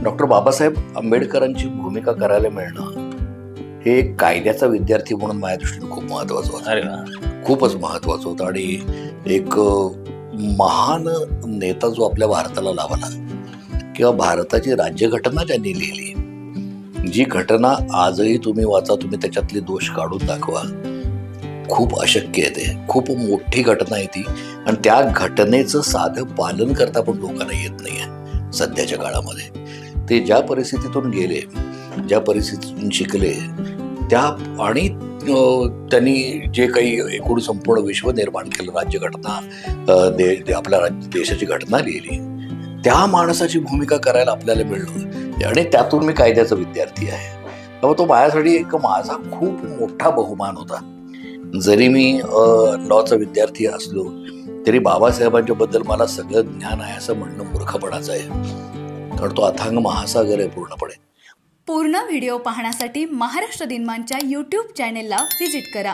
Doctor Babasaheb आंबेडकरांची भूमिका करायला मिळणं हे एक कायद्याचा विद्यार्थी म्हणून माझ्या दृष्टीने खूप महत्वाचं होतं. अरे वा, खूपच महत्वाचं होतं. आणि एक महान नेता जो आपल्या भारताला लाभला किंवा भारताची राज्यघटना ज्यांनी लिहिली, जी घटना आजही तुम्ही वाचा, तुम्ही त्याच्यातले दोष काढून दाखवा, खूप अशक्य आहे. ते खूप मोठी घटना आहे ती. आणि त्या घटनेचं साधं पालन करता पण लोकांना येत नाही आहे सध्याच्या काळामध्ये. ते ज्या परिस्थितीतून गेले, ज्या परिस्थितीतून शिकले, त्या आणि त्यांनी जे काही एकूण संपूर्ण विश्व निर्माण केलं, राज्यघटना, आपल्या देशाची घटना लिहिली, त्या माणसाची भूमिका करायला आपल्याला मिळणं, आणि त्यातून मी कायद्याचा विद्यार्थी आहे. त्यामुळे तो माझ्यासाठी एक माझा खूप मोठा बहुमान होता. जरी मी लॉचा विद्यार्थी असलो तरी बाबासाहेबांच्या बद्दल मला सगळं ज्ञान आहे असं म्हणणं मूर्खपणाचं आहे, कारण तो अथांग महासागर आहे पूर्णपणे. पूर्ण व्हिडिओ पाहण्यासाठी महाराष्ट्र दिनमानच्या YouTube चॅनेलला व्हिजिट करा.